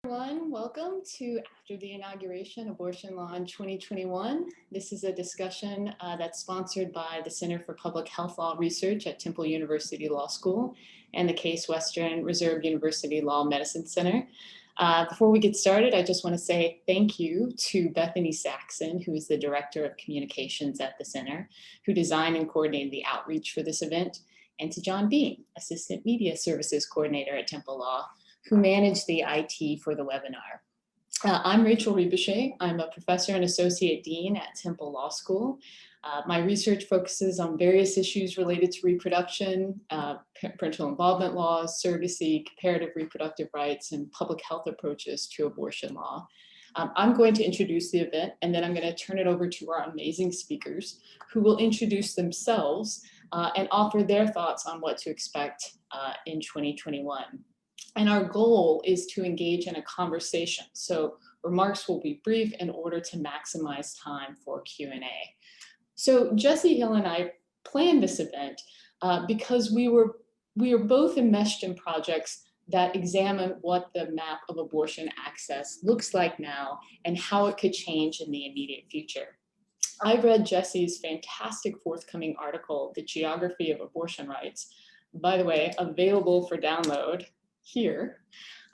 Everyone, welcome to After the Inauguration, Abortion Law in 2021. This is a discussion that's sponsored by the Center for Public Health Law Research at Temple University Law School and the Case Western Reserve University Law Medicine Center. Before we get started, I just want to say thank you to Bethany Saxon, who is the Director of Communications at the Center, who designed and coordinated the outreach for this event, and to John Bean, Assistant Media Services Coordinator at Temple Law, who managed the IT for the webinar. I'm Rachel Ribichet. I'm a professor and associate dean at Temple Law School. My research focuses on various issues related to reproduction, parental involvement laws, surrogacy, comparative reproductive rights, and public health approaches to abortion law. I'm going to introduce the event, and then I'm going to turn it over to our amazing speakers, who will introduce themselves and offer their thoughts on what to expect in 2021. And our goal is to engage in a conversation. So remarks will be brief in order to maximize time for Q&A. So Jesse Hill and I planned this event because we are both enmeshed in projects that examine what the map of abortion access looks like now and how it could change in the immediate future. I've read Jesse's fantastic forthcoming article, The Geography of Abortion Rights, by the way, available for download here,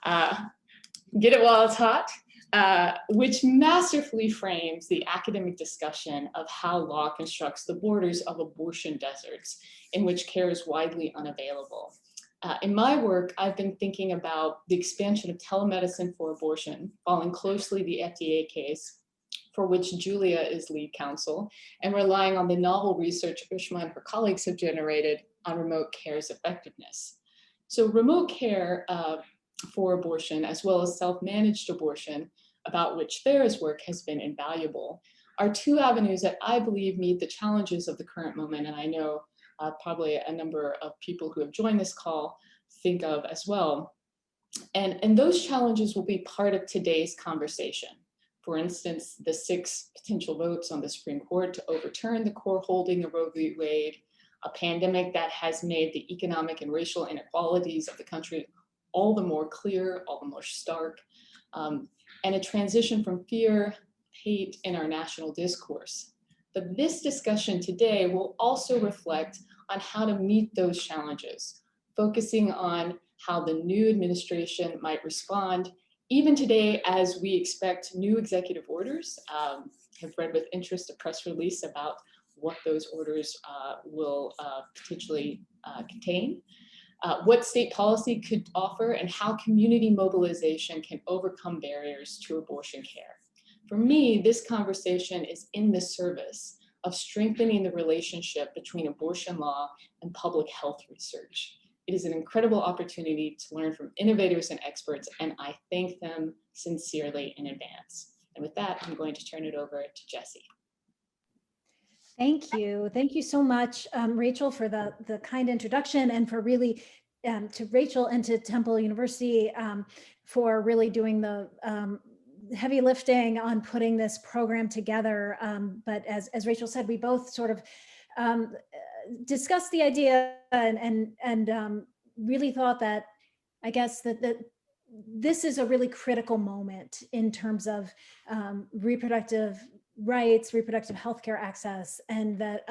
get it while it's hot, which masterfully frames the academic discussion of how law constructs the borders of abortion deserts in which care is widely unavailable. In my work, I've been thinking about the expansion of telemedicine for abortion, following closely the FDA case for which Julia is lead counsel, and relying on the novel research Ushma and her colleagues have generated on remote care's effectiveness. So remote care for abortion, as well as self-managed abortion, about which Farah's work has been invaluable, are two avenues that I believe meet the challenges of the current moment, and I know probably a number of people who have joined this call think of as well. And those challenges will be part of today's conversation. For instance, the 6 potential votes on the Supreme Court to overturn the core holding of Roe v. Wade, a pandemic that has made the economic and racial inequalities of the country all the more clear, all the more stark, and a transition from fear, hate in our national discourse. But this discussion today will also reflect on how to meet those challenges, focusing on how the new administration might respond, even today as we expect new executive orders. Have read with interest a press release about what those orders will potentially contain, what state policy could offer, and how community mobilization can overcome barriers to abortion care. For me, this conversation is in the service of strengthening the relationship between abortion law and public health research. It is an incredible opportunity to learn from innovators and experts, and I thank them sincerely in advance. And with that, I'm going to turn it over to Jesse. Thank you. Thank you so much, Rachel, for the kind introduction, and for really, to Rachel and to Temple University for really doing the heavy lifting on putting this program together. But as Rachel said, we both sort of discussed the idea and really thought that, I guess, that this is a really critical moment in terms of reproductive rights, reproductive healthcare access, and that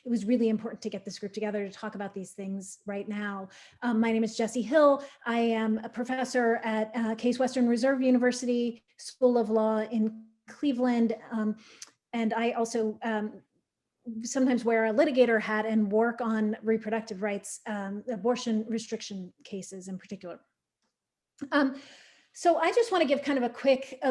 it was really important to get this group together to talk about these things right now. My name is Jesse Hill. I am a professor at Case Western Reserve University School of Law in Cleveland, and I also sometimes wear a litigator hat and work on reproductive rights, abortion restriction cases in particular. So I just want to give kind of a quick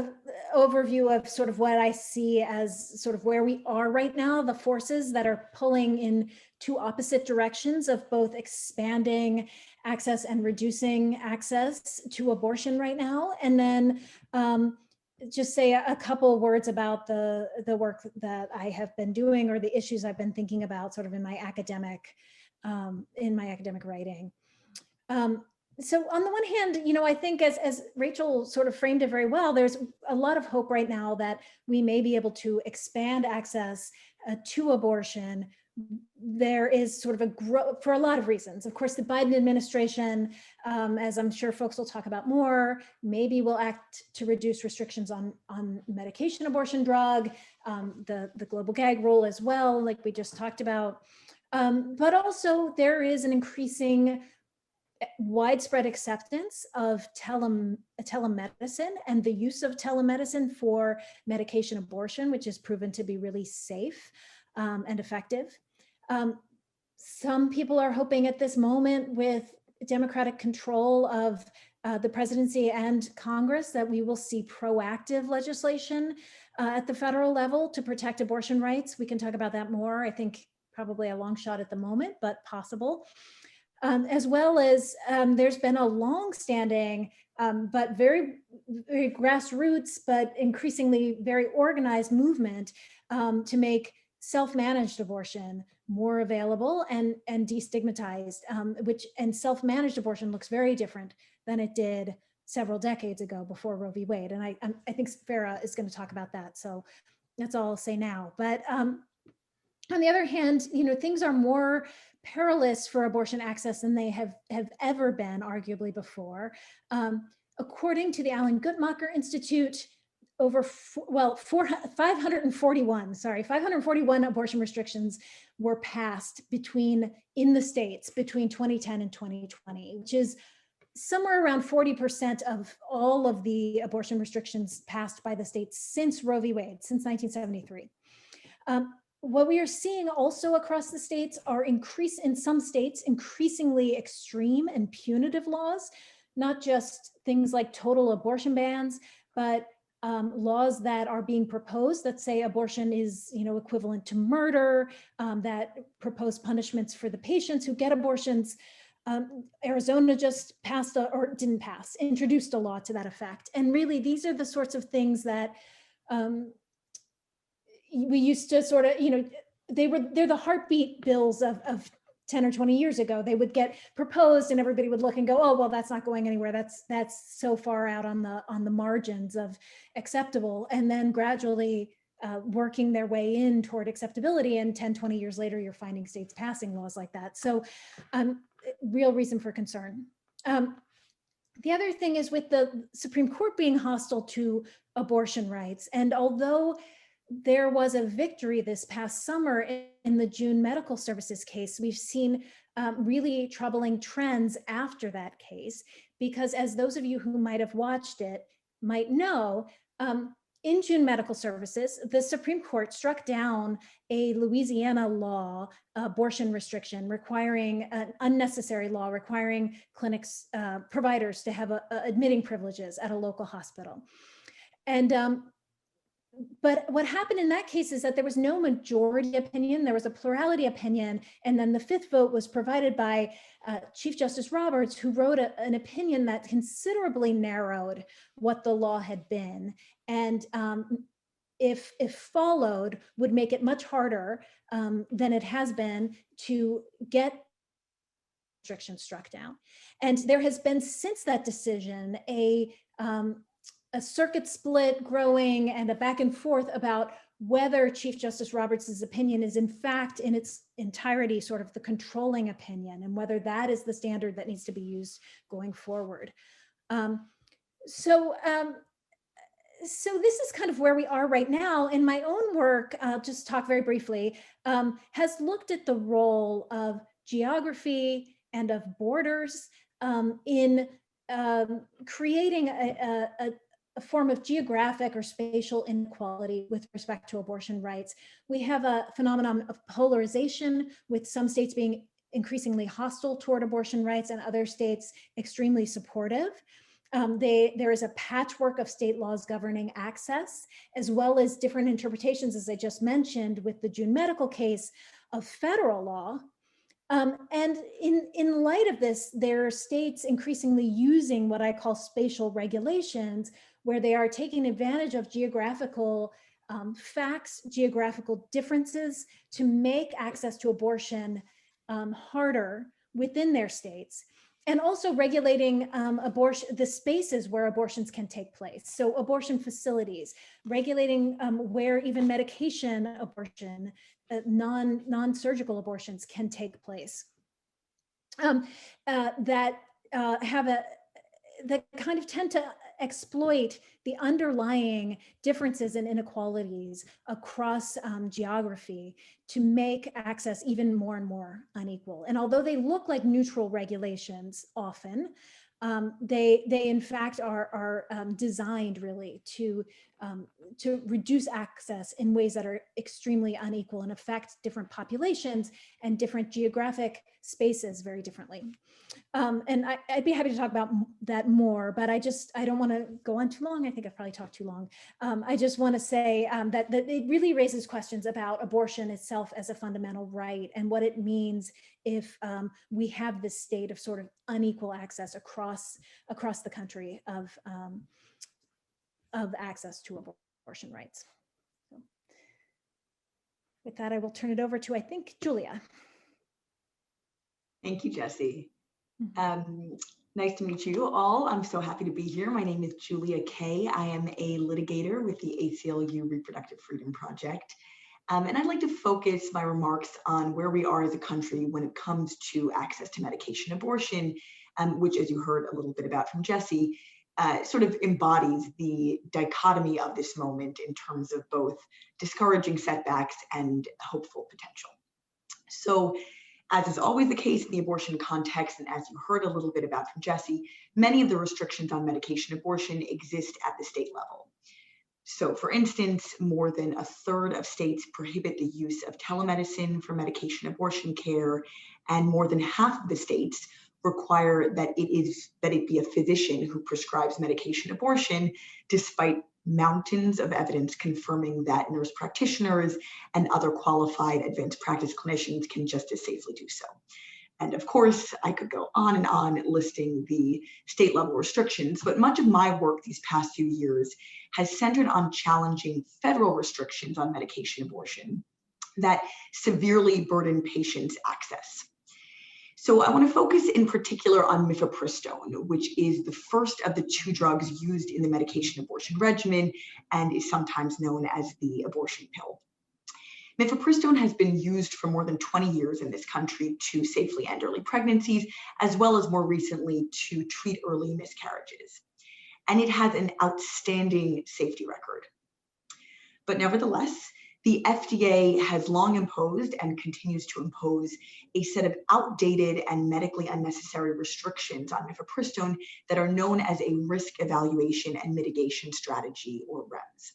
overview of sort of what I see as sort of where we are right now, the forces that are pulling in two opposite directions of both expanding access and reducing access to abortion right now. And then just say a couple words about the work that I have been doing, or the issues I've been thinking about sort of in my academic writing. So on the one hand, you know, I think as Rachel sort of framed it very well, there's a lot of hope right now that we may be able to expand access to abortion there is sort of a growth for a lot of reasons. Of course, the Biden administration, as I'm sure folks will talk about more, maybe will act to reduce restrictions on medication abortion drug, the global gag rule as well, like we just talked about. But also there is an increasing widespread acceptance of telemedicine and the use of telemedicine for medication abortion, which has proven to be really safe and effective. Some people are hoping at this moment, with Democratic control of the presidency and Congress, that we will see proactive legislation at the federal level to protect abortion rights. We can talk about that more. I think probably a long shot at the moment, but possible. As well as there's been a long-standing but very grassroots, but increasingly very organized movement to make self-managed abortion more available and destigmatized, and self-managed abortion looks very different than it did several decades ago before Roe v. Wade. And I think Farah is going to talk about that. So that's all I'll say now. But on the other hand, things are more perilous for abortion access than they have ever been, arguably, before. According to the Alan Guttmacher Institute, over 541 abortion restrictions were passed in the states between 2010 and 2020, which is somewhere around 40% of all of the abortion restrictions passed by the states since Roe v. Wade, since 1973. What we are seeing also across the states are in some states, increasingly extreme and punitive laws, not just things like total abortion bans, but laws that are being proposed that say abortion is, equivalent to murder, that propose punishments for the patients who get abortions. Arizona just introduced a law to that effect. And really, these are the sorts of things that we used to sort of, they're the heartbeat bills of 10 or 20 years ago. They would get proposed and everybody would look and go, oh, well, that's not going anywhere. That's so far out on the margins of acceptable. And then gradually working their way in toward acceptability. And 10, 20 years later, you're finding states passing laws like that. So real reason for concern. The other thing is with the Supreme Court being hostile to abortion rights. And although there was a victory this past summer in the June medical services case, we've seen really troubling trends after that case, because as those of you who might have watched it might know, in June medical services, the Supreme Court struck down a Louisiana law, abortion restriction, requiring an unnecessary law, requiring clinics, providers to have admitting privileges at a local hospital. And but what happened in that case is that there was no majority opinion, there was a plurality opinion, and then the fifth vote was provided by Chief Justice Roberts, who wrote an opinion that considerably narrowed what the law had been, and if followed, would make it much harder than it has been to get restrictions struck down. And there has been, since that decision, a circuit split growing and a back and forth about whether Chief Justice Roberts's opinion is in fact in its entirety sort of the controlling opinion, and whether that is the standard that needs to be used going forward. So this is kind of where we are right now. In my own work, I'll just talk very briefly, has looked at the role of geography and of borders in creating a form of geographic or spatial inequality with respect to abortion rights. We have a phenomenon of polarization, with some states being increasingly hostile toward abortion rights and other states extremely supportive. There is a patchwork of state laws governing access, as well as different interpretations, as I just mentioned, with the June medical case, of federal law. And in light of this, there are states increasingly using what I call spatial regulations, where they are taking advantage of geographical facts, geographical differences, to make access to abortion harder within their states, and also regulating the spaces where abortions can take place. So abortion facilities, regulating where even medication abortion non-surgical abortions can take place. That kind of tend to exploit the underlying differences and inequalities across geography to make access even more and more unequal. And although they look like neutral regulations often, they in fact are designed really to reduce access in ways that are extremely unequal and affect different populations and different geographic spaces very differently. And I'd be happy to talk about that more, but I don't want to go on too long. I think I've probably talked too long. I just want to say that it really raises questions about abortion itself as a fundamental right and what it means if we have this state of sort of unequal access across the country of access to abortion rights. So with that, I will turn it over to, I think, Julia. Thank you, Jessie. Nice to meet you all. I'm so happy to be here. My name is Julia Kay. I am a litigator with the ACLU Reproductive Freedom Project. And I'd like to focus my remarks on where we are as a country when it comes to access to medication abortion, which, as you heard a little bit about from Jessie, sort of embodies the dichotomy of this moment in terms of both discouraging setbacks and hopeful potential. So, as is always the case in the abortion context, and as you heard a little bit about from Jessie, many of the restrictions on medication abortion exist at the state level. So, for instance, more than a third of states prohibit the use of telemedicine for medication abortion care, and more than half of the states require that it be a physician who prescribes medication abortion, despite mountains of evidence confirming that nurse practitioners and other qualified advanced practice clinicians can just as safely do so. And of course, I could go on and on listing the state level restrictions, but much of my work these past few years has centered on challenging federal restrictions on medication abortion that severely burden patients' access. So I want to focus in particular on mifepristone, which is the first of the two drugs used in the medication abortion regimen and is sometimes known as the abortion pill. Mifepristone has been used for more than 20 years in this country to safely end early pregnancies, as well as more recently to treat early miscarriages. And it has an outstanding safety record. But nevertheless, the FDA has long imposed and continues to impose a set of outdated and medically unnecessary restrictions on mifepristone that are known as a risk evaluation and mitigation strategy, or REMS.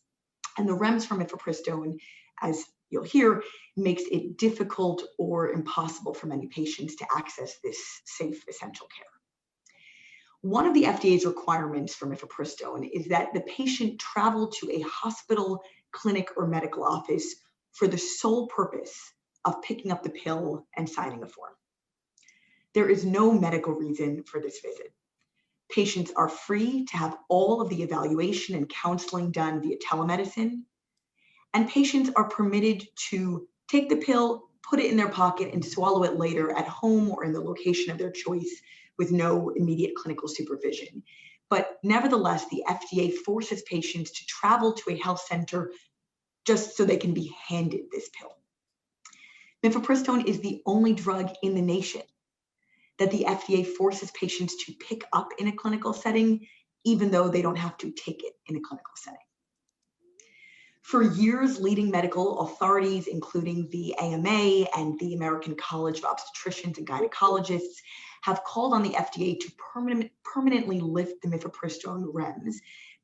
And the REMS for mifepristone, as you'll hear, makes it difficult or impossible for many patients to access this safe, essential care. One of the FDA's requirements for mifepristone is that the patient travel to a hospital, clinic, or medical office for the sole purpose of picking up the pill and signing a form. There is no medical reason for this visit. Patients are free to have all of the evaluation and counseling done via telemedicine, and patients are permitted to take the pill, put it in their pocket, and swallow it later at home or in the location of their choice with no immediate clinical supervision. But nevertheless, the FDA forces patients to travel to a health center just so they can be handed this pill. Mifepristone is the only drug in the nation that the FDA forces patients to pick up in a clinical setting, even though they don't have to take it in a clinical setting. For years, leading medical authorities, including the AMA and the American College of Obstetricians and Gynecologists, have called on the FDA to permanently lift the mifepristone REMS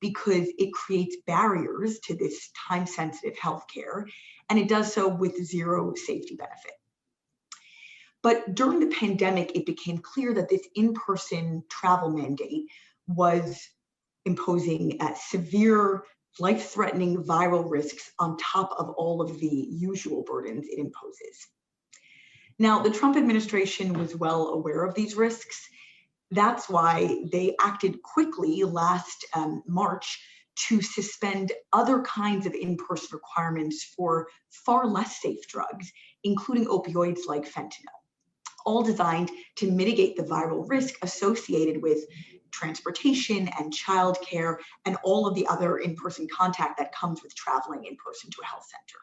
because it creates barriers to this time-sensitive healthcare, and it does so with zero safety benefit. But during the pandemic, it became clear that this in-person travel mandate was imposing severe, life-threatening viral risks on top of all of the usual burdens it imposes. Now, the Trump administration was well aware of these risks. That's why they acted quickly last March to suspend other kinds of in-person requirements for far less safe drugs, including opioids like fentanyl, all designed to mitigate the viral risk associated with transportation and childcare and all of the other in-person contact that comes with traveling in person to a health center.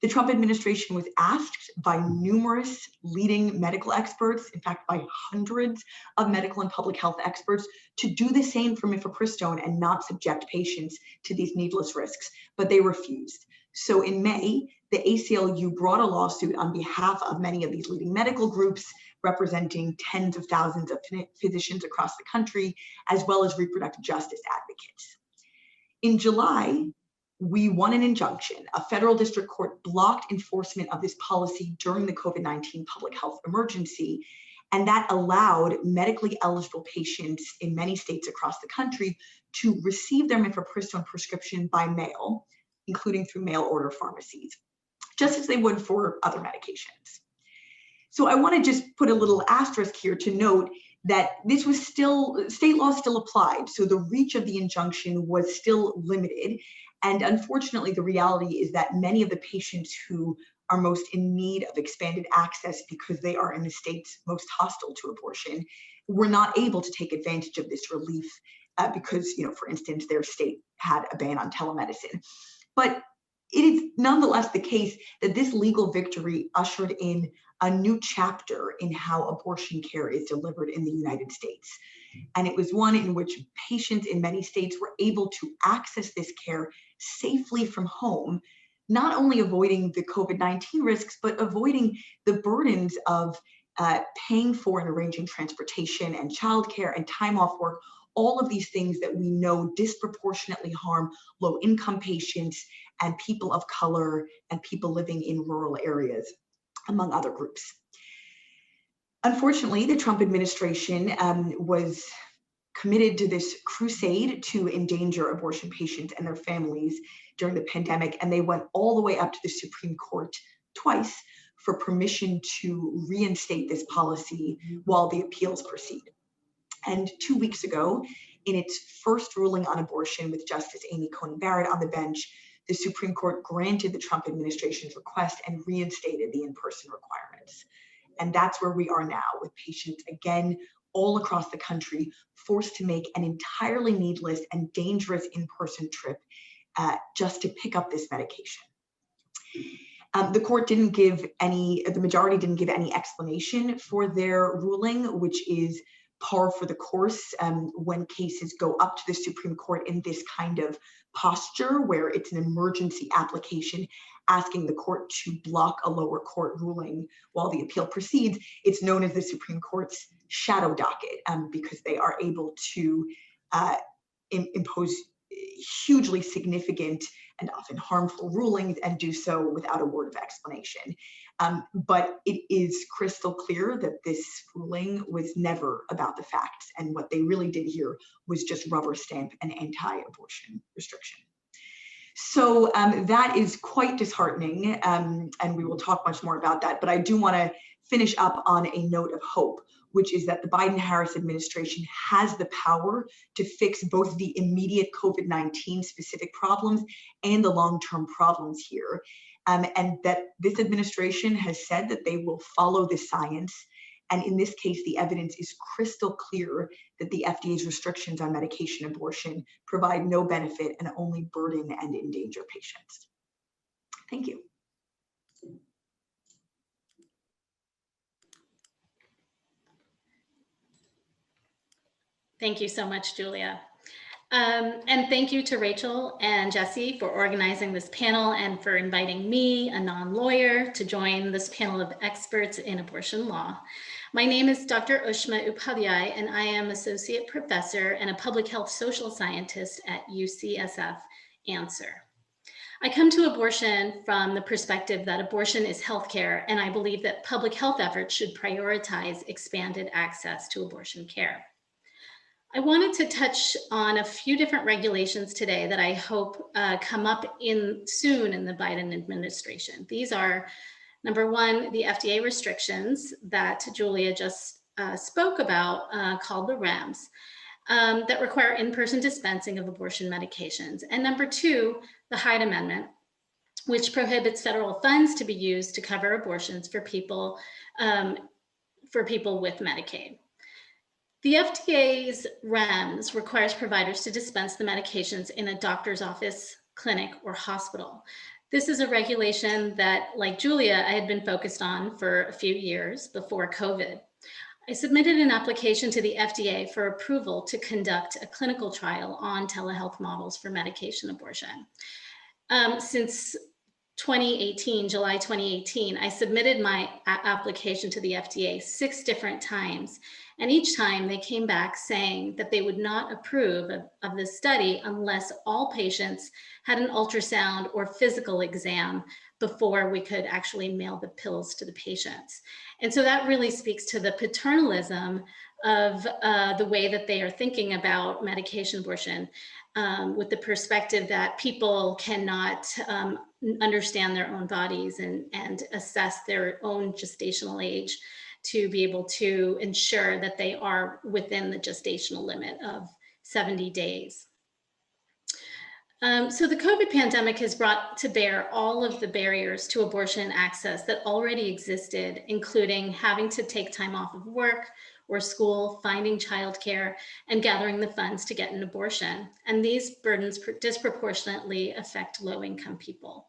The Trump administration was asked by numerous leading medical experts, in fact, by hundreds of medical and public health experts, to do the same for mifepristone and not subject patients to these needless risks, but they refused. So in May, the ACLU brought a lawsuit on behalf of many of these leading medical groups, representing tens of thousands of physicians across the country, as well as reproductive justice advocates. In July, we won an injunction. A federal district court blocked enforcement of this policy during the COVID-19 public health emergency, and that allowed medically eligible patients in many states across the country to receive their mifepristone prescription by mail, including through mail order pharmacies, just as they would for other medications. So I want to just put a little asterisk here to note that this was still, state law still applied, so the reach of the injunction was still limited. And unfortunately, the reality is that many of the patients who are most in need of expanded access because they are in the states most hostile to abortion were not able to take advantage of this relief because, for instance, their state had a ban on telemedicine. But it is nonetheless the case that this legal victory ushered in a new chapter in how abortion care is delivered in the United States. And it was one in which patients in many states were able to access this care safely from home, not only avoiding the COVID-19 risks, but avoiding the burdens of paying for and arranging transportation and childcare and time off work, all of these things that we know disproportionately harm low-income patients and people of color and people living in rural areas, among other groups. Unfortunately, the Trump administration was committed to this crusade to endanger abortion patients and their families during the pandemic, and they went all the way up to the Supreme Court twice for permission to reinstate this policy while the appeals proceed. And 2 weeks ago, in its first ruling on abortion with Justice Amy Coney Barrett on the bench, the Supreme Court granted the Trump administration's request and reinstated the in-person requirements. And that's where we are now, with patients, again, all across the country, forced to make an entirely needless and dangerous in-person trip just to pick up this medication. The majority didn't give any explanation for their ruling, which is par for the course when cases go up to the Supreme Court in this kind of posture, where it's an emergency application asking the court to block a lower court ruling while the appeal proceeds. It's known as the Supreme Court's shadow docket because they are able to impose hugely significant and often harmful rulings and do so without a word of explanation. But it is crystal clear that this ruling was never about the facts, and what they really did here was just rubber stamp an anti-abortion restriction. So that is quite disheartening, and we will talk much more about that, but I do want to finish up on a note of hope, which is that the Biden-Harris administration has the power to fix both the immediate COVID-19 specific problems and the long-term problems here. And that this administration has said that they will follow the science. And in this case, the evidence is crystal clear that the FDA's restrictions on medication abortion provide no benefit and only burden and endanger patients. Thank you. Thank you so much, Julia. And thank you to Rachel and Jesse for organizing this panel and for inviting me, a non-lawyer, to join this panel of experts in abortion law. My name is Dr. Ushma Upadhyay, and I am Associate Professor and a Public Health Social Scientist at UCSF Answer. I come to abortion from the perspective that abortion is healthcare, and I believe that public health efforts should prioritize expanded access to abortion care. I wanted to touch on a few different regulations today that I hope come up soon in the Biden administration. These are, number one, the FDA restrictions that Julia just spoke about, called the REMS, that require in-person dispensing of abortion medications. And number two, the Hyde Amendment, which prohibits federal funds to be used to cover abortions for people with Medicaid. The FDA's REMS requires providers to dispense the medications in a doctor's office, clinic, or hospital. This is a regulation that, like Julia, I had been focused on for a few years before COVID. I submitted an application to the FDA for approval to conduct a clinical trial on telehealth models for medication abortion. Since 2018, July 2018, I submitted my application to the FDA 6 different times. And each time they came back saying that they would not approve of this study unless all patients had an ultrasound or physical exam before we could actually mail the pills to the patients. And so that really speaks to the paternalism of the way that they are thinking about medication abortion, with the perspective that people cannot understand their own bodies and assess their own gestational age to be able to ensure that they are within the gestational limit of 70 days. So the COVID pandemic has brought to bear all of the barriers to abortion access that already existed, including having to take time off of work or school, finding childcare, and gathering the funds to get an abortion. And these burdens disproportionately affect low-income people.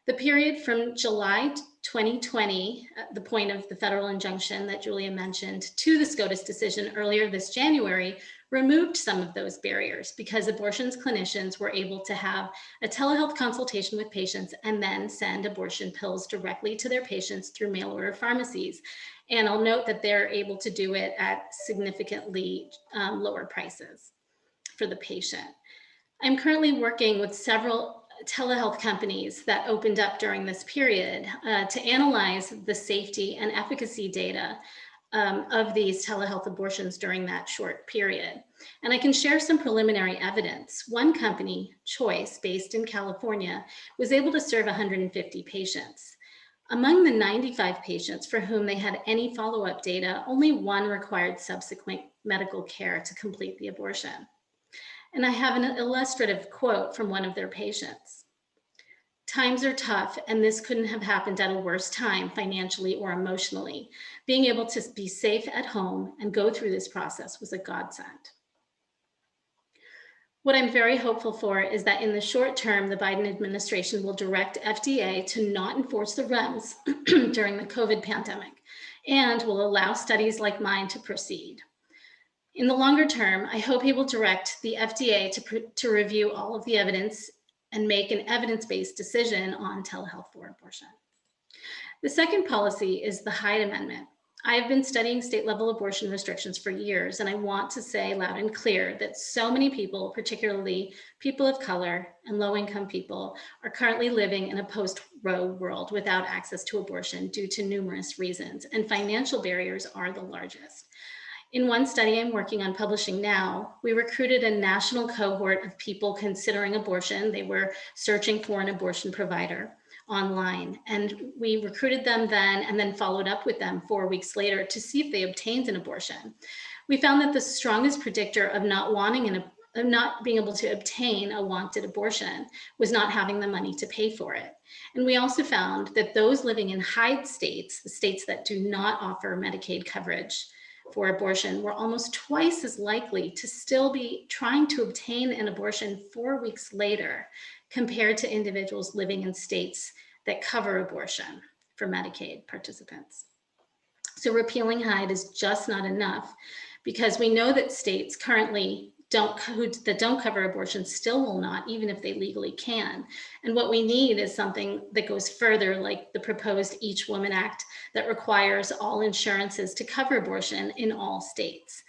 The period from July 2020, the point of the federal injunction that Julia mentioned, to the SCOTUS decision earlier this January, removed some of those barriers because abortions clinicians were able to have a telehealth consultation with patients and then send abortion pills directly to their patients through mail order pharmacies. And I'll note that they're able to do it at significantly lower prices for the patient. I'm currently working with several telehealth companies that opened up during this period to analyze the safety and efficacy data of these telehealth abortions during that short period. And I can share some preliminary evidence. One company, Choice, based in California, was able to serve 150 patients. Among the 95 patients for whom they had any follow-up data, only 1 required subsequent medical care to complete the abortion. And I have an illustrative quote from one of their patients. "Times are tough, and this couldn't have happened at a worse time financially or emotionally. Being able to be safe at home and go through this process was a godsend." What I'm very hopeful for is that in the short term, the Biden administration will direct FDA to not enforce the REMS during the COVID pandemic and will allow studies like mine to proceed. In the longer term, I hope he will direct the FDA to review all of the evidence and make an evidence-based decision on telehealth for abortion. The second policy is the Hyde Amendment. I have been studying state-level abortion restrictions for years, and I want to say loud and clear that so many people, particularly people of color and low-income people, are currently living in a post-Roe world without access to abortion due to numerous reasons, and financial barriers are the largest. In one study I'm working on publishing now, we recruited a national cohort of people considering abortion. They were searching for an abortion provider online, and we recruited them then and then followed up with them 4 weeks later to see if they obtained an abortion. We found that the strongest predictor of not being able to obtain a wanted abortion was not having the money to pay for it. And we also found that those living in Hyde states, the states that do not offer Medicaid coverage for abortion, were almost twice as likely to still be trying to obtain an abortion 4 weeks later compared to individuals living in states that cover abortion for Medicaid participants. So repealing Hyde is just not enough, because we know that states currently that don't cover abortion still will not, even if they legally can. And what we need is something that goes further, like the proposed Each Woman Act that requires all insurances to cover abortion in all states.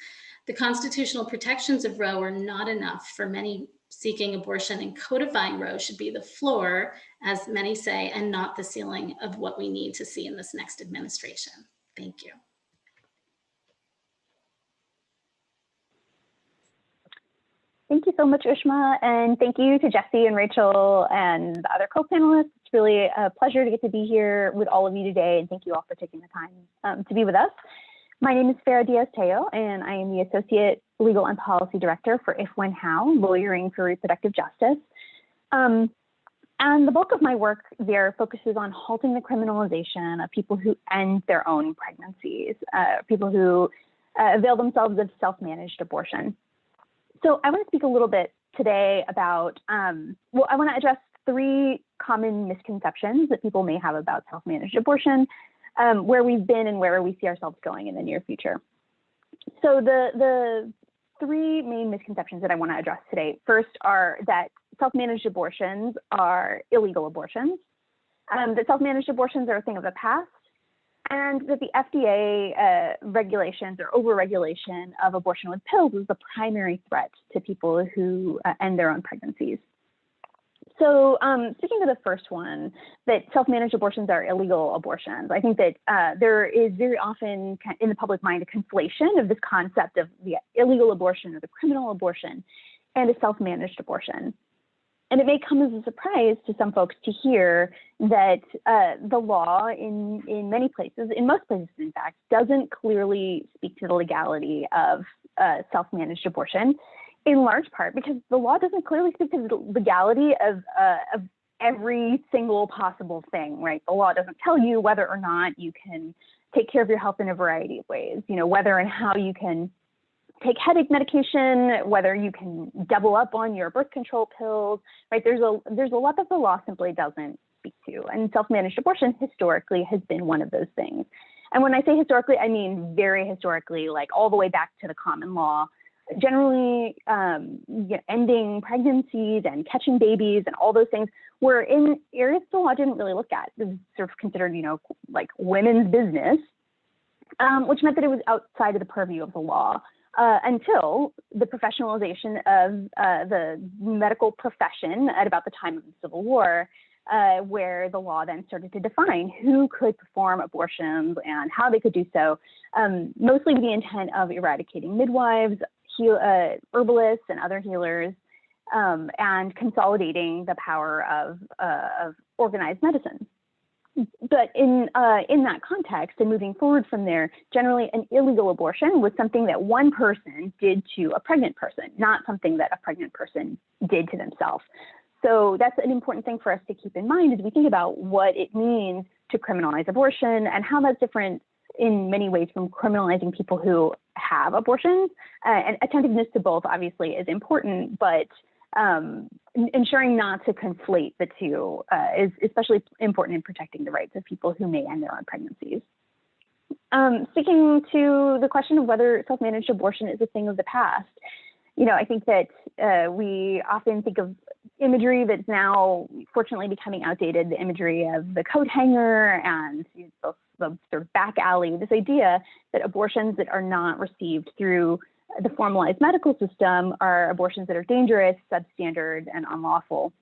The constitutional protections of Roe are not enough for many seeking abortion, and codifying Roe should be the floor, as many say, and not the ceiling of what we need to see in this next administration. Thank you. Thank you so much, Ushma, and thank you to Jesse and Rachel and the other co-panelists. It's really a pleasure to get to be here with all of you today, and thank you all for taking the time to be with us. My name is Farah Diaz-Teo, and I am the Associate Legal and Policy Director for If, When, How, Lawyering for Reproductive Justice. And the bulk of my work there focuses on halting the criminalization of people who end their own pregnancies, people who avail themselves of self-managed abortion. So I want to speak a little bit today about, well, I want to address 3 common misconceptions that people may have about self-managed abortion, where we've been and where we see ourselves going in the near future. So the three main misconceptions that I want to address today. First are that self-managed abortions are illegal abortions, that self-managed abortions are a thing of the past, and that the FDA regulations or over-regulation of abortion with pills is the primary threat to people who end their own pregnancies. So sticking to the first one, that self-managed abortions are illegal abortions, I think that there is very often in the public mind a conflation of this concept of the illegal abortion or the criminal abortion and a self-managed abortion. And it may come as a surprise to some folks to hear that the law in many places, in most places in fact, doesn't clearly speak to the legality of self-managed abortion, in large part because the law doesn't clearly speak to the legality of every single possible thing, right? The law doesn't tell you whether or not you can take care of your health in a variety of ways, you know, whether and how you can take headache medication, whether you can double up on your birth control pills, right? There's a lot that the law simply doesn't speak to. And self-managed abortion historically has been one of those things. And when I say historically, I mean very historically, like all the way back to the common law, generally ending pregnancies and catching babies and all those things were in areas the law didn't really look at. It was sort of considered, you know, like women's business, which meant that it was outside of the purview of the law. Until the professionalization of the medical profession at about the time of the Civil War, where the law then started to define who could perform abortions and how they could do so, mostly with the intent of eradicating midwives, herbalists, and other healers, and consolidating the power of organized medicine. But in that context and moving forward from there, generally an illegal abortion was something that one person did to a pregnant person, not something that a pregnant person did to themselves. So that's an important thing for us to keep in mind as we think about what it means to criminalize abortion and how that's different in many ways from criminalizing people who have abortions. And attentiveness to both obviously is important, but ensuring not to conflate the two is especially important in protecting the rights of people who may end their own pregnancies. Sticking to the question of whether self-managed abortion is a thing of the past, you know, I think that we often think of imagery that's now fortunately becoming outdated, the imagery of the coat hanger and the sort of back alley, this idea that abortions that are not received through the formalized medical system are abortions that are dangerous, substandard, and unlawful.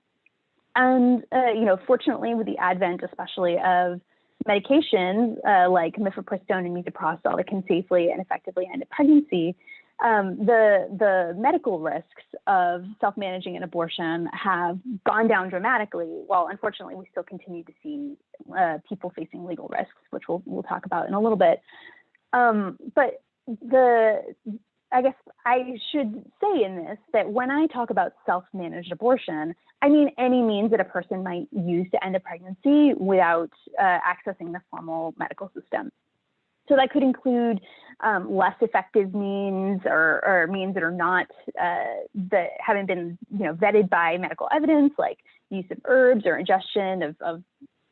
And, you know, fortunately, with the advent, especially of medications like mifepristone and misoprostol that can safely and effectively end a pregnancy, the medical risks of self-managing an abortion have gone down dramatically, while unfortunately we still continue to see people facing legal risks, which we'll talk about in a little bit. But I guess I should say in this that when I talk about self-managed abortion, I mean any means that a person might use to end a pregnancy without accessing the formal medical system. So that could include less effective means or means that are not, that haven't been, you know, vetted by medical evidence, like use of herbs or ingestion of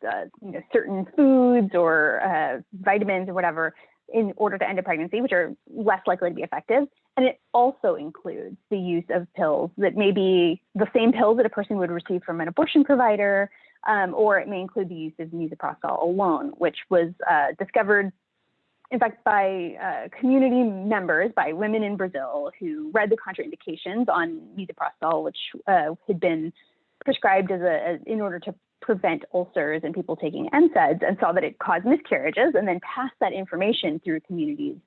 you know, certain foods or vitamins or whatever, in order to end a pregnancy, which are less likely to be effective. And it also includes the use of pills that may be the same pills that a person would receive from an abortion provider, or it may include the use of misoprostol alone, which was discovered, in fact, by community members, by women in Brazil who read the contraindications on misoprostol, which had been prescribed in order to prevent ulcers in people taking NSAIDs, and saw that it caused miscarriages, and then passed that information through communities,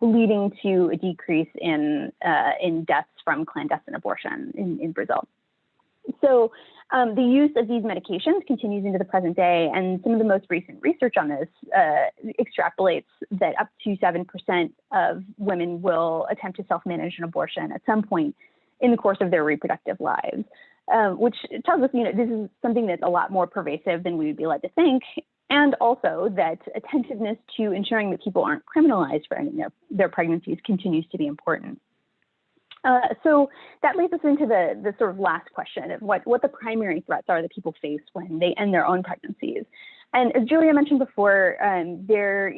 leading to a decrease in deaths from clandestine abortion in Brazil. So the use of these medications continues into the present day, and some of the most recent research on this extrapolates that up to 7% of women will attempt to self-manage an abortion at some point in the course of their reproductive lives. Which tells us, you know, this is something that's a lot more pervasive than we would be led to think, and also that attentiveness to ensuring that people aren't criminalized for ending their pregnancies continues to be important. So that leads us into the sort of last question of what the primary threats are that people face when they end their own pregnancies. And as Julia mentioned before, ever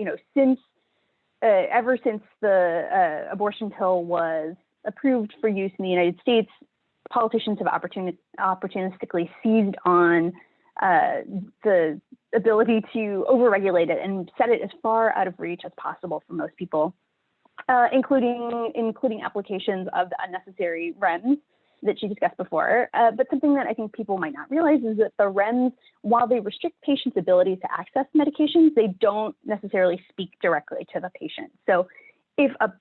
since the abortion pill was approved for use in the United States, politicians have opportunistically seized on the ability to overregulate it and set it as far out of reach as possible for most people, including applications of the unnecessary REMS that she discussed before. But something that I think people might not realize is that the REMS, while they restrict patients' ability to access medications, they don't necessarily speak directly to the patient. So if a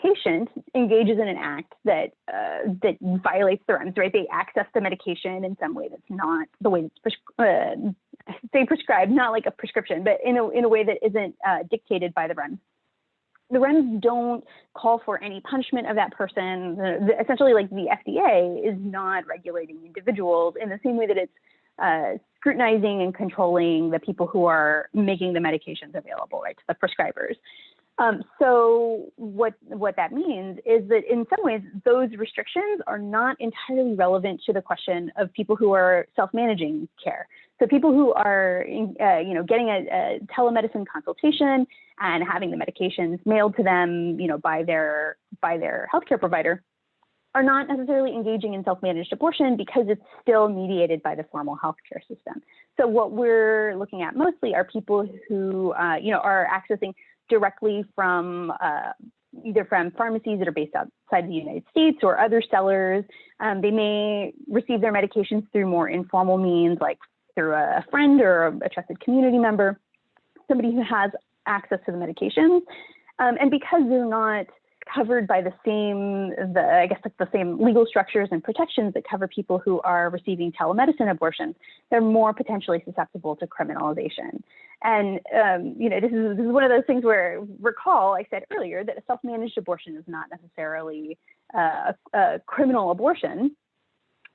patient engages in an act that violates the REMS, right, they access the medication in some way that's not the way it's prescribed, not like a prescription, but in a way that isn't dictated by the REMS. The REMS don't call for any punishment of that person. Essentially, like the FDA is not regulating individuals in the same way that it's scrutinizing and controlling the people who are making the medications available, right, to the prescribers. So what that means is that in some ways, those restrictions are not entirely relevant to the question of people who are self-managing care. So people who are, getting a telemedicine consultation and having the medications mailed to them, by their healthcare provider, are not necessarily engaging in self-managed abortion because it's still mediated by the formal healthcare system. So what we're looking at mostly are people who, are accessing directly from either from pharmacies that are based outside the United States or other sellers. They may receive their medications through more informal means, like through a friend or a trusted community member, somebody who has access to the medications. And because they're not covered by the same legal structures and protections that cover people who are receiving telemedicine abortions, they're more potentially susceptible to criminalization. And this is one of those things where, recall, I said earlier that a self-managed abortion is not necessarily a criminal abortion.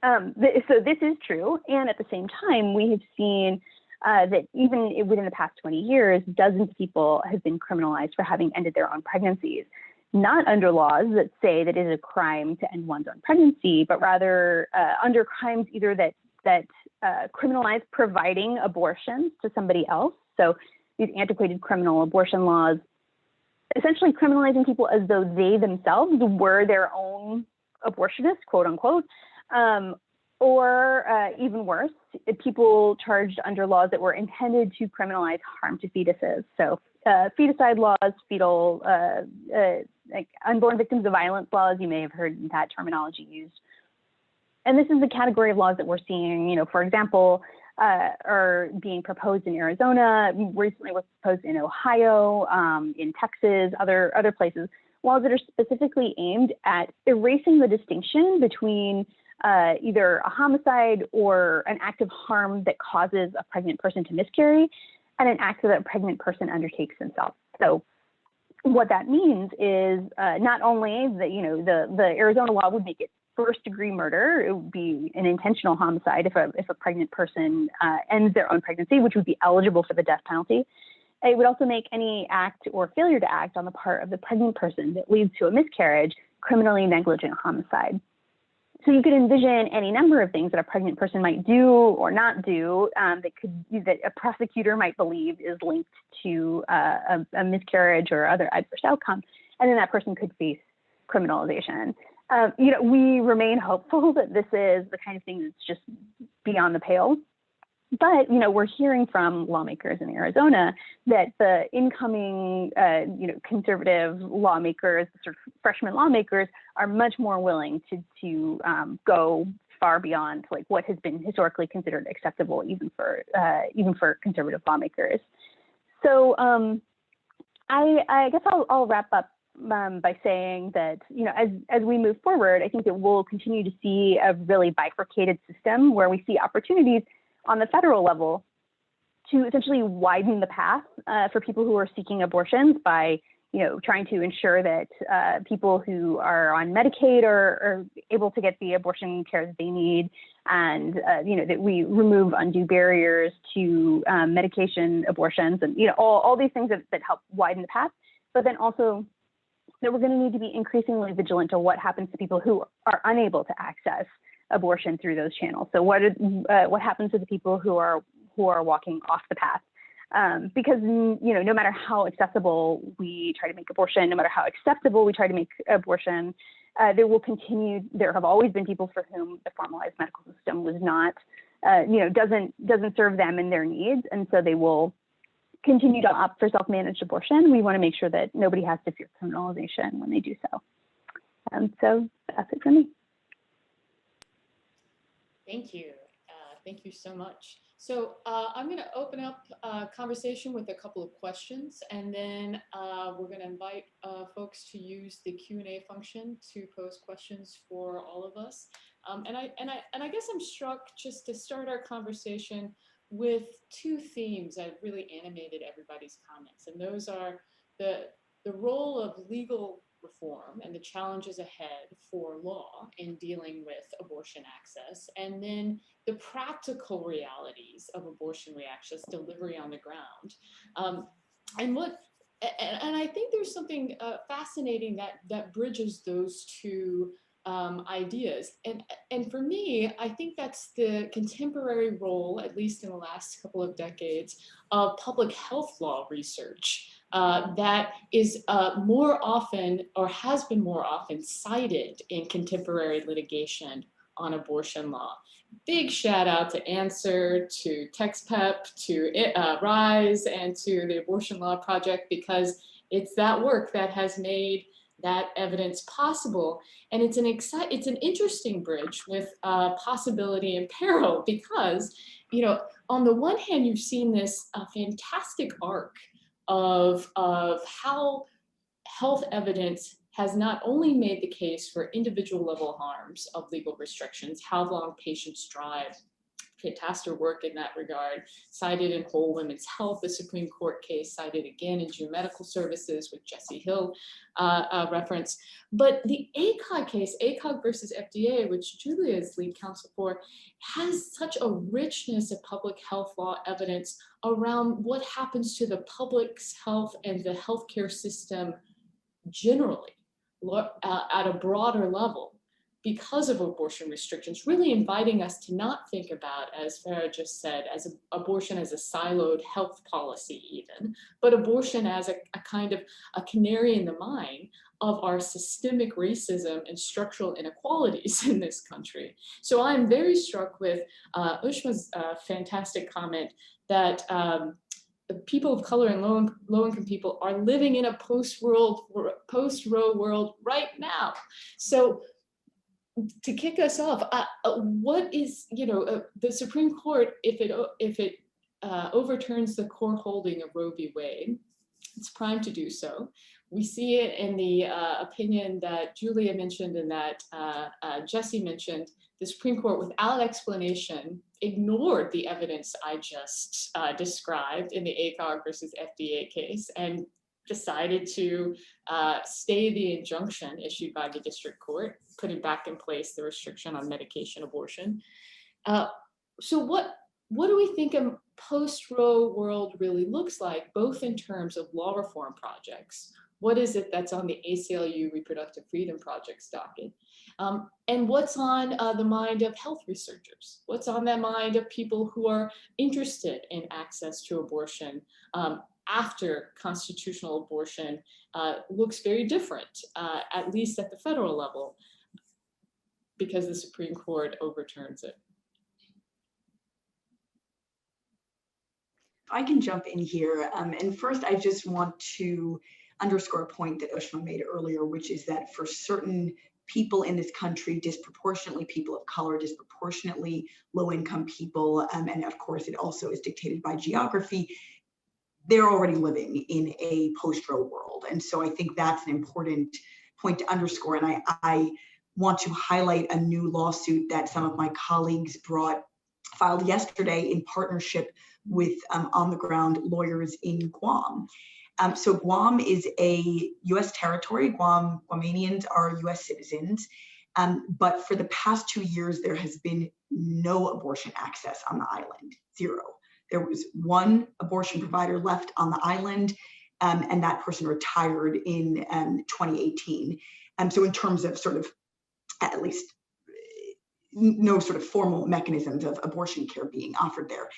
So this is true, and at the same time, we have seen that even within the past 20 years, dozens of people have been criminalized for having ended their own pregnancies. Not under laws that say that it is a crime to end one's own pregnancy, but rather under crimes either that criminalize providing abortions to somebody else. So these antiquated criminal abortion laws, essentially criminalizing people as though they themselves were their own abortionists, quote unquote, or even worse, people charged under laws that were intended to criminalize harm to fetuses. So feticide laws, fetal, like unborn victims of violence laws, you may have heard that terminology used. And this is the category of laws that we're seeing, for example, are being proposed in Arizona, recently was proposed in Ohio, in Texas, other places, laws that are specifically aimed at erasing the distinction between either a homicide or an act of harm that causes a pregnant person to miscarry and an act that a pregnant person undertakes themselves. So what that means is not only that, the Arizona law would make it first-degree murder, it would be an intentional homicide if a pregnant person ends their own pregnancy, which would be eligible for the death penalty. It would also make any act or failure to act on the part of the pregnant person that leads to a miscarriage criminally negligent homicide. So you could envision any number of things that a pregnant person might do or not do that a prosecutor might believe is linked to a miscarriage or other adverse outcome, and then that person could face criminalization. We remain hopeful that this is the kind of thing that's just beyond the pale. But, we're hearing from lawmakers in Arizona that the incoming, conservative lawmakers, sort of freshman lawmakers, are much more willing to go far beyond like what has been historically considered acceptable, even for conservative lawmakers. So I guess I'll wrap up by saying that, as we move forward, I think that we'll continue to see a really bifurcated system where we see opportunities on the federal level to essentially widen the path for people who are seeking abortions by, trying to ensure that people who are on Medicaid are able to get the abortion care that they need, and that we remove undue barriers to medication abortions, and all these things that help widen the path. But then also that we're going to need to be increasingly vigilant to what happens to people who are unable to access abortion through those channels. So what happens to the people who are walking off the path? Because no matter how accessible we try to make abortion, no matter how acceptable we try to make abortion, there have always been people for whom the formalized medical system was not, doesn't serve them and their needs, and so they will continue to opt for self-managed abortion. We want to make sure that nobody has to fear criminalization when they do so. So that's it for me. Thank you. Thank you so much. So I'm going to open up conversation with a couple of questions, and then we're going to invite folks to use the Q&A function to pose questions for all of us. And I guess I'm struck, just to start our conversation, with two themes that really animated everybody's comments, and those are the role of legal reform and the challenges ahead for law in dealing with abortion access, and then the practical realities of abortion access delivery on the ground. And I think there's something fascinating that bridges those two ideas. And for me, I think that's the contemporary role, at least in the last couple of decades, of public health law research that is more often, or has been more often, cited in contemporary litigation on abortion law. Big shout out to Answer, to TextPep, to RISE, and to the Abortion Law Project, because it's that work that has made that evidence possible. And it's an interesting bridge with possibility and peril, because, on the one hand, you've seen this fantastic arc of how health evidence has not only made the case for individual level harms of legal restrictions, how long patients drive, fantastic work in that regard, cited in Whole Women's Health, the Supreme Court case, cited again in June Medical Services with Jesse Hill reference. But the ACOG case, ACOG versus FDA, which Julia is lead counsel for, has such a richness of public health law evidence around what happens to the public's health and the healthcare system generally at a broader level because of abortion restrictions, really inviting us to not think about, as Farah just said, as abortion as a siloed health policy even, but abortion as a kind of a canary in the mine of our systemic racism and structural inequalities in this country. So I'm very struck with Ushma's fantastic comment that people of color and low-income people are living in a post-Roe world right now. So to kick us off, what is, the Supreme Court, if it overturns the core holding of Roe v. Wade, it's primed to do so. We see it in the opinion that Julia mentioned and that Jesse mentioned. The Supreme Court, without explanation, ignored the evidence I just described in the ACOG versus FDA case and decided to stay the injunction issued by the district court, putting back in place the restriction on medication abortion. So what do we think a post-Roe world really looks like, both in terms of law reform projects? What is it that's on the ACLU Reproductive Freedom Project's docket? And what's on the mind of health researchers? What's on the mind of people who are interested in access to abortion after constitutional abortion looks very different, at least at the federal level, because the Supreme Court overturns it? I can jump in here. And first, I just want to underscore a point that Ushma made earlier, which is that for certain people in this country, disproportionately people of color, disproportionately low-income people, and of course it also is dictated by geography, they're already living in a post-Roe world. And so I think that's an important point to underscore. And I want to highlight a new lawsuit that some of my colleagues filed yesterday in partnership with on-the-ground lawyers in Guam. So Guam is a US territory. Guamanians are US citizens. But for the past 2 years, there has been no abortion access on the island, zero. There was one abortion provider left on the island, and that person retired in 2018. So in terms of sort of, at least, no sort of formal mechanisms of abortion care being offered there.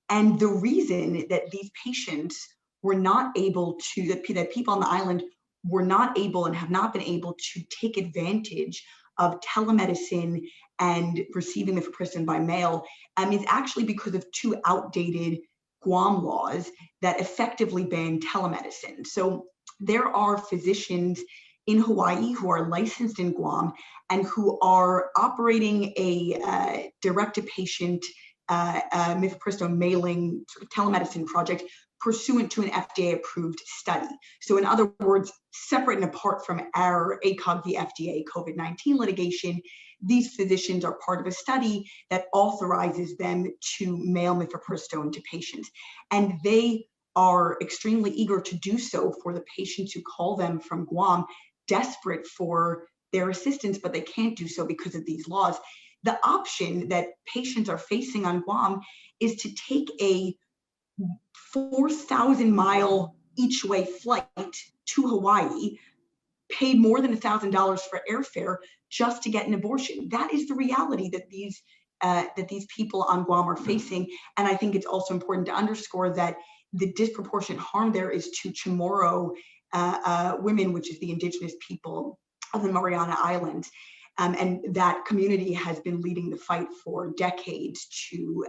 And the reason that these patients were not able to, that people on the island were not able and have not been able to take advantage of telemedicine and receiving mifepristone by mail is actually because of two outdated Guam laws that effectively ban telemedicine. So there are physicians in Hawaii who are licensed in Guam and who are operating a direct-to-patient mifepristone mailing sort of telemedicine project pursuant to an FDA-approved study. So in other words, separate and apart from our ACOG v. FDA COVID-19 litigation, these physicians are part of a study that authorizes them to mail mifepristone to patients. And they are extremely eager to do so for the patients who call them from Guam, desperate for their assistance, but they can't do so because of these laws. The option that patients are facing on Guam is to take a 4,000-mile each way flight to Hawaii, pay more than $1,000 for airfare just to get an abortion. That is the reality that these people on Guam are facing. And I think it's also important to underscore that the disproportionate harm there is to Chamorro women, which is the indigenous people of the Mariana Islands. And that community has been leading the fight for decades to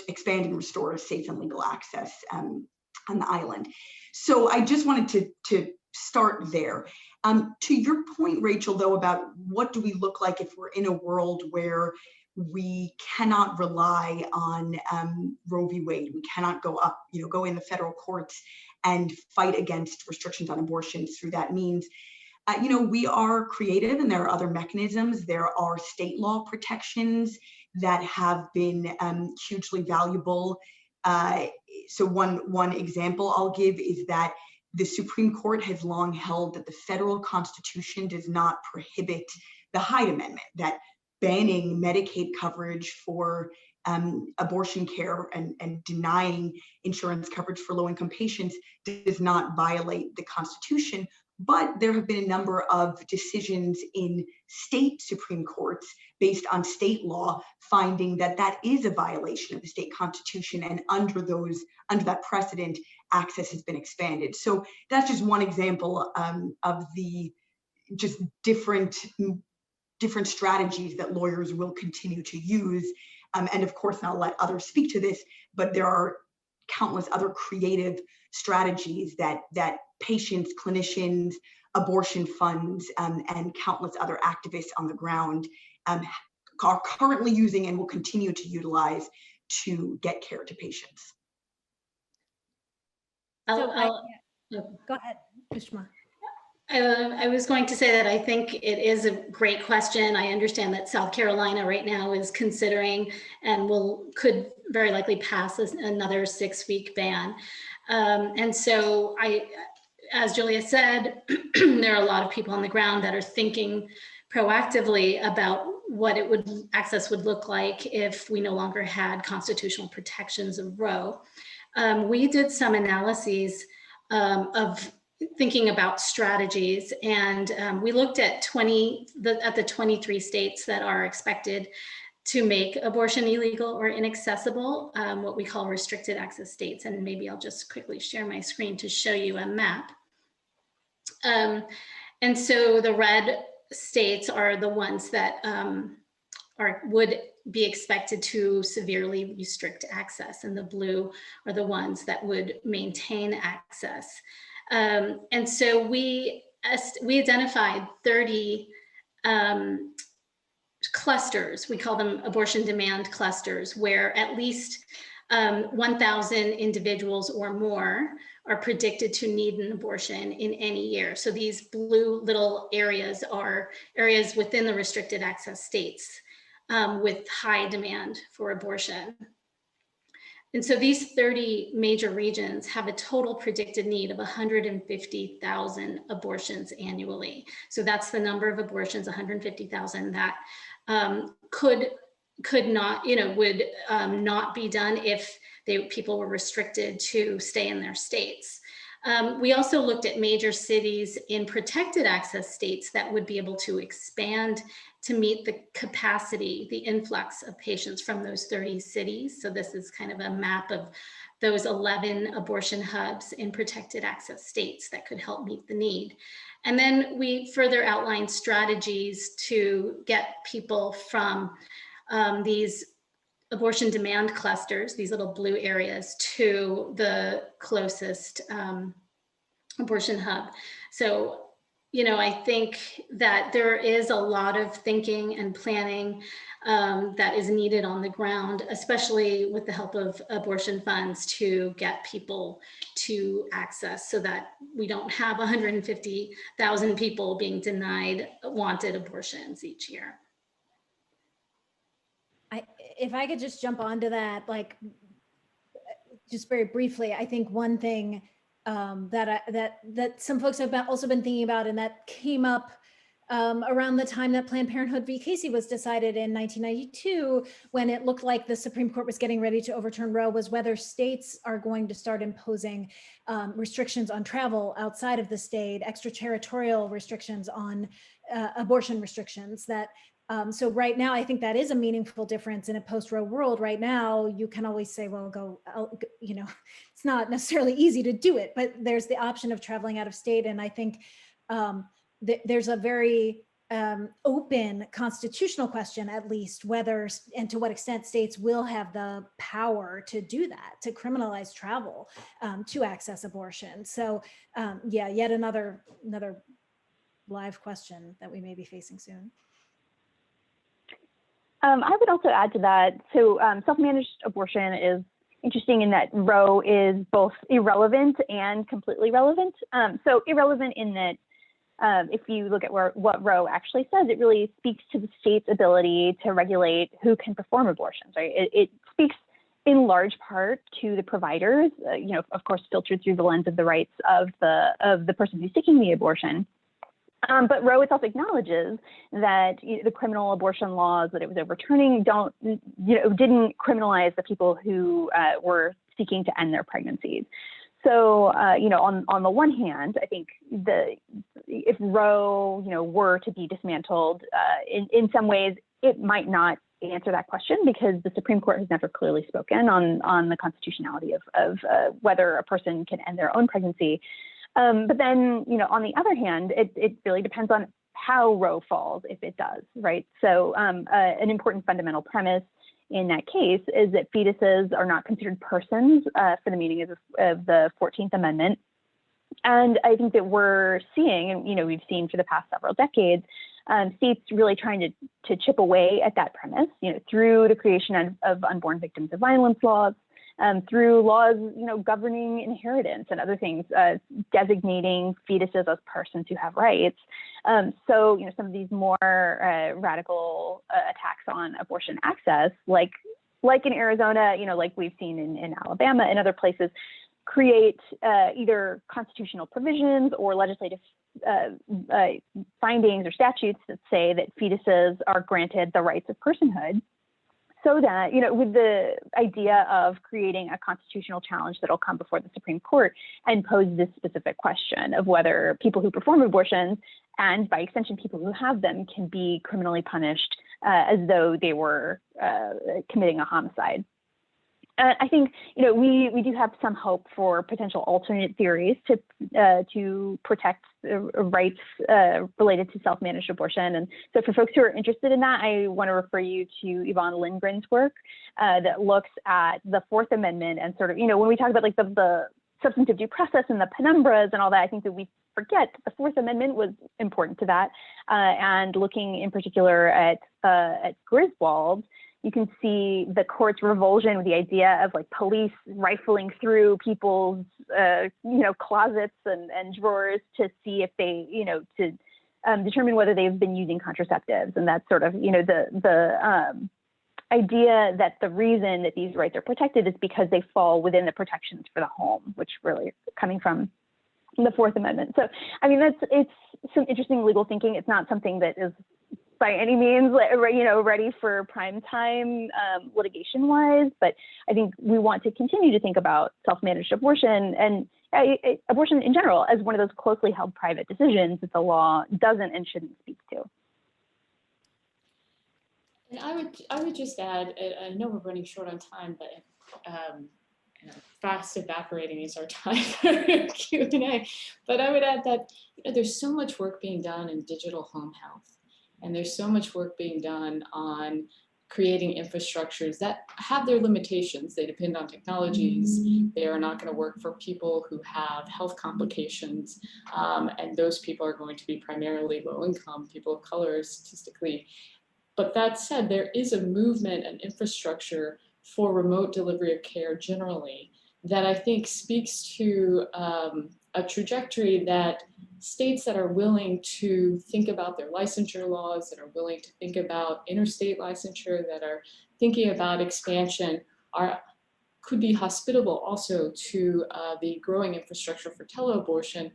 expand and restore safe and legal access on the island. So I just wanted to start there. To your point, Rachel, though, about what do we look like if we're in a world where we cannot rely on Roe v. Wade, we cannot go in the federal courts and fight against restrictions on abortions through that means. We are creative, and there are other mechanisms. There are state law protections that have been hugely valuable. So one example I'll give is that the Supreme Court has long held that the federal Constitution does not prohibit the Hyde Amendment, that banning Medicaid coverage for abortion care and denying insurance coverage for low-income patients does not violate the Constitution. But there have been a number of decisions in state Supreme Courts based on state law finding that that is a violation of the state constitution, and under that precedent, access has been expanded. So that's just one example of the just different strategies that lawyers will continue to use. And of course, I'll let others speak to this, but there are countless other creative strategies that patients, clinicians, abortion funds, and countless other activists on the ground are currently using and will continue to utilize to get care to patients. Go ahead, Ushma. I was going to say that I think it is a great question. I understand that South Carolina right now is considering and could very likely pass another 6-week ban. And so as Julia said, there are a lot of people on the ground that are thinking proactively about what access would look like if we no longer had constitutional protections of Roe. We did some analyses of thinking about strategies, and we looked at the 23 states that are expected to make abortion illegal or inaccessible, what we call restricted access states. And maybe I'll just quickly share my screen to show you a map. And so the red states are the ones that would be expected to severely restrict access, and the blue are the ones that would maintain access. And so we identified 30 clusters. We call them abortion demand clusters, where at least 1,000 individuals or more are predicted to need an abortion in any year. So these blue little areas are areas within the restricted access states with high demand for abortion. And so these 30 major regions have a total predicted need of 150,000 abortions annually. So that's the number of abortions, 150,000, that could not, would not be done if people were restricted to stay in their states. We also looked at major cities in protected access states that would be able to expand to meet the capacity, the influx of patients from those 30 cities. So this is kind of a map of those 11 abortion hubs in protected access states that could help meet the need. And then we further outlined strategies to get people from these abortion demand clusters, these little blue areas, to the closest abortion hub. So, you know, I think that there is a lot of thinking and planning that is needed on the ground, especially with the help of abortion funds, to get people to access so that we don't have 150,000 people being denied wanted abortions each year. If I could just jump onto that, like, just very briefly, I think one thing that some folks have also been thinking about, and that came up around the time that Planned Parenthood v. Casey was decided in 1992, when it looked like the Supreme Court was getting ready to overturn Roe, was whether states are going to start imposing restrictions on travel outside of the state, extraterritorial restrictions on abortion restrictions. That so right now, I think that is a meaningful difference in a post-Roe world. Right now, you can always say, well, you know, it's not necessarily easy to do it, but there's the option of traveling out of state. And I think there's a very open constitutional question, at least, whether and to what extent states will have the power to do that, to criminalize travel to access abortion. So yeah, yet another live question that we may be facing soon. I would also add to that, so self-managed abortion is interesting in that Roe is both irrelevant and completely relevant. So irrelevant in that if you look at what Roe actually says, it really speaks to the state's ability to regulate who can perform abortions, right? It speaks in large part to the providers, you know, of course, filtered through the lens of the rights of the person who's seeking the abortion. But Roe itself acknowledges that the criminal abortion laws that it was overturning didn't criminalize the people who were seeking to end their pregnancies. So, you know, on the one hand, I think if Roe, you know, were to be dismantled, in some ways, it might not answer that question, because the Supreme Court has never clearly spoken on the constitutionality of whether a person can end their own pregnancy. But then, you know, on the other hand, it really depends on how Roe falls, if it does, right? So an important fundamental premise in that case is that fetuses are not considered persons for the meaning of the 14th Amendment. And I think that we're seeing, and, you know, we've seen for the past several decades, states really trying to chip away at that premise, you know, through the creation of unborn victims of violence laws, through laws, you know, governing inheritance and other things, designating fetuses as persons who have rights. So, you know, some of these more radical attacks on abortion access, like in Arizona, you know, like we've seen in Alabama and other places, create either constitutional provisions or legislative findings or statutes that say that fetuses are granted the rights of personhood. So that, you know, with the idea of creating a constitutional challenge that'll come before the Supreme Court and pose this specific question of whether people who perform abortions, and by extension people who have them, can be criminally punished as though they were committing a homicide. I think, you know, we do have some hope for potential alternate theories to protect rights related to self-managed abortion. And so for folks who are interested in that, I want to refer you to Yvonne Lindgren's work that looks at the Fourth Amendment and sort of, you know, when we talk about like the substantive due process and the penumbras and all that, I think that we forget that the Fourth Amendment was important to that. And looking in particular at Griswold, you can see the court's revulsion with the idea of like police rifling through people's, closets and drawers to see if they, you know, to determine whether they've been using contraceptives. And that's sort of, you know, the idea that the reason that these rights are protected is because they fall within the protections for the home, which really is coming from the Fourth Amendment. So, I mean, it's some interesting legal thinking. It's not something that is by any means, ready for prime time litigation-wise, but I think we want to continue to think about self-managed abortion and abortion in general as one of those closely held private decisions that the law doesn't and shouldn't speak to. And I would just add, I know we're running short on time, but fast evaporating is our time for Q&A. But I would add that there's so much work being done in digital home health, and there's so much work being done on creating infrastructures that have their limitations. They depend on technologies. They are not going to work for people who have health complications, and those people are going to be primarily low income, people of color statistically. But that said, there is a movement and infrastructure for remote delivery of care generally that I think speaks to a trajectory that states that are willing to think about their licensure laws, that are willing to think about interstate licensure, that are thinking about expansion, could be hospitable also to the growing infrastructure for tele-abortion.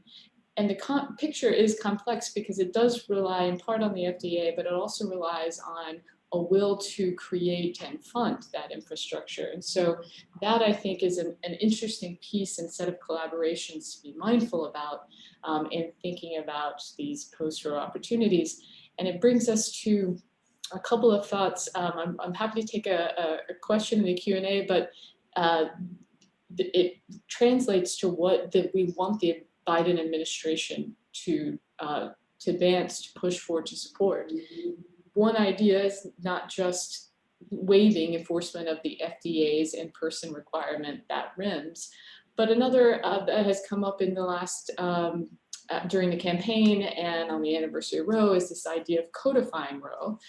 And the picture is complex because it does rely in part on the FDA, but it also relies on a will to create and fund that infrastructure. And so that, I think, is an interesting piece and set of collaborations to be mindful about in thinking about these post-Roe opportunities. And it brings us to a couple of thoughts. I'm happy to take a question in the Q&A, but it translates to what that we want the Biden administration to advance, to push for, to support. One idea is not just waiving enforcement of the FDA's in-person requirement that RIMS, but another that has come up in the last, during the campaign and on the anniversary of Roe is this idea of codifying Roe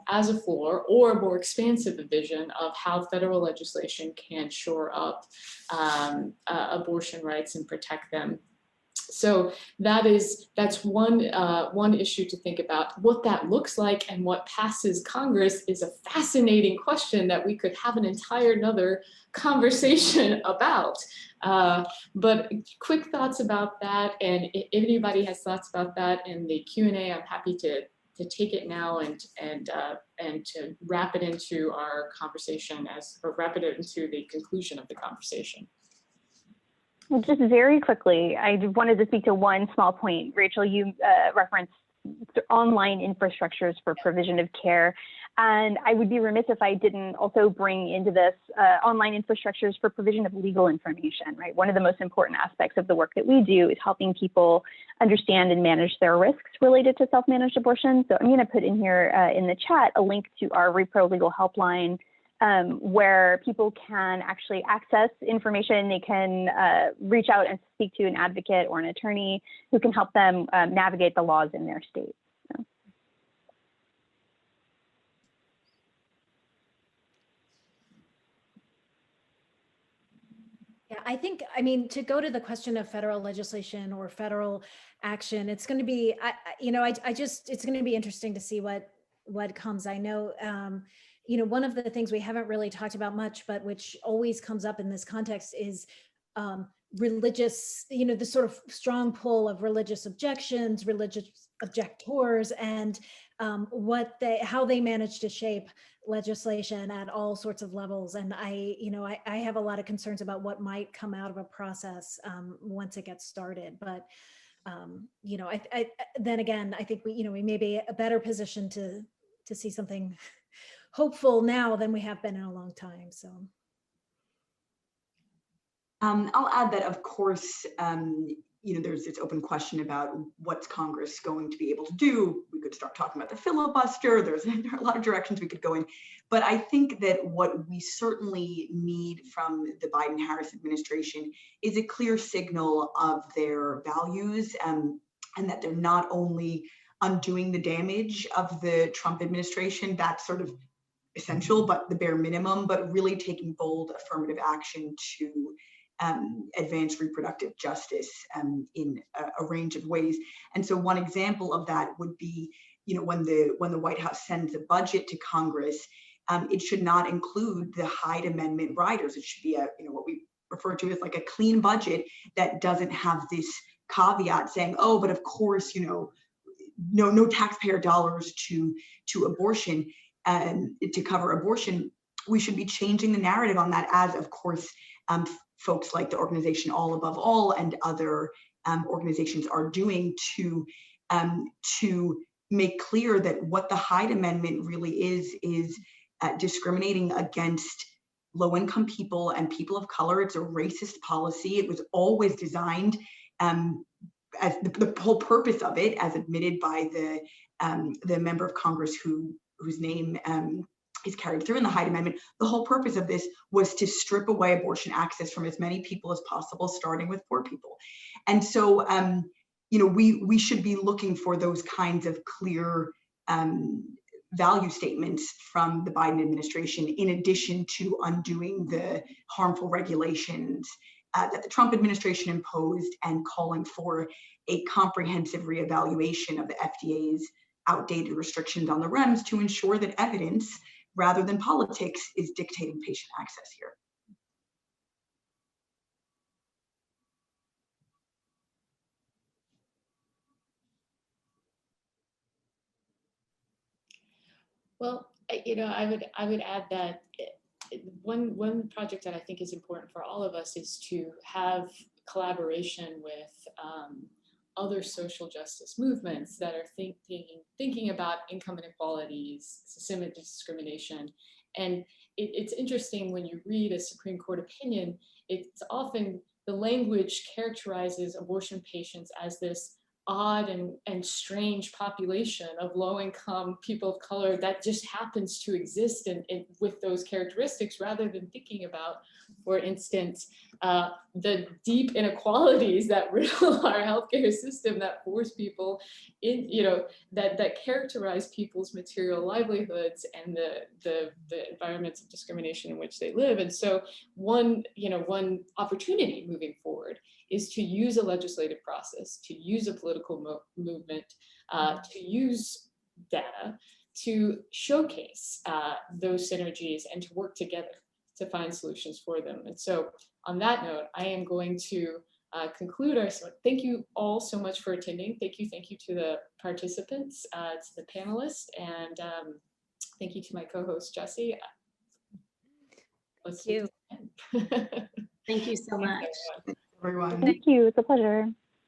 as a floor or a more expansive vision of how federal legislation can shore up abortion rights and protect them. So that's one issue to think about. What that looks like and what passes Congress is a fascinating question that we could have an entire another conversation about. But quick thoughts about that, and if anybody has thoughts about that in the Q&A, I'm happy to take it now and to wrap it into our conversation or wrap it into the conclusion of the conversation. Just very quickly, I wanted to speak to one small point. Rachel, you referenced online infrastructures for provision of care. And I would be remiss if I didn't also bring into this online infrastructures for provision of legal information, right? One of the most important aspects of the work that we do is helping people understand and manage their risks related to self-managed abortion. So I'm going to put in here in the chat a link to our Repro Legal Helpline, where people can actually access information. They can reach out and speak to an advocate or an attorney who can help them navigate the laws in their state. So. Yeah, I mean, to go to the question of federal legislation or federal action, it's going to be, it's going to be interesting to see what comes. I know, one of the things we haven't really talked about much, but which always comes up in this context is religious, the sort of strong pull of religious objections, religious objectors, and how they manage to shape legislation at all sorts of levels. And I have a lot of concerns about what might come out of a process once it gets started. But then again, I think we may be a better position to see something hopeful now than we have been in a long time. So I'll add that, of course, there's this open question about what's Congress going to be able to do. We could start talking about the filibuster. There are a lot of directions we could go in. But I think that what we certainly need from the Biden-Harris administration is a clear signal of their values and that they're not only undoing the damage of the Trump administration, that's sort of essential, but the bare minimum, but really taking bold affirmative action to advance reproductive justice in a range of ways. And so one example of that would be, when the White House sends a budget to Congress, it should not include the Hyde Amendment riders. It should be what we refer to as like a clean budget that doesn't have this caveat saying, oh, but of course, no taxpayer dollars to abortion and to cover abortion, we should be changing the narrative on that, as of course folks like the organization All Above All and other organizations are doing, to make clear that what the Hyde Amendment really is discriminating against low-income people and people of color. It's a racist policy. It was always designed as the whole purpose of it, as admitted by the member of Congress whose name is carried through in the Hyde Amendment. The whole purpose of this was to strip away abortion access from as many people as possible, starting with poor people. And so, we should be looking for those kinds of clear value statements from the Biden administration, in addition to undoing the harmful regulations that the Trump administration imposed, and calling for a comprehensive reevaluation of the FDA's outdated restrictions on the REMS to ensure that evidence rather than politics is dictating patient access here. Well, I would add that one project that I think is important for all of us is to have collaboration with other social justice movements that are thinking about income inequalities, systemic discrimination. And it's interesting when you read a Supreme Court opinion, it's often the language characterizes abortion patients as this odd and strange population of low-income people of color that just happens to exist with those characteristics, rather than thinking about, for instance, the deep inequalities that riddle our healthcare system, that force people in, that characterize people's material livelihoods and the environments of discrimination in which they live. And so one opportunity moving forward is to use a legislative process, to use a political movement, to use data to showcase those synergies and to work together to find solutions for them. And so on that note, I am going to conclude our, thank you all so much for attending. Thank you to the participants, to the panelists, and thank you to my co-host, Jessie. Let's do this again. Thank you so much. Everyone. Thank you. It's a pleasure.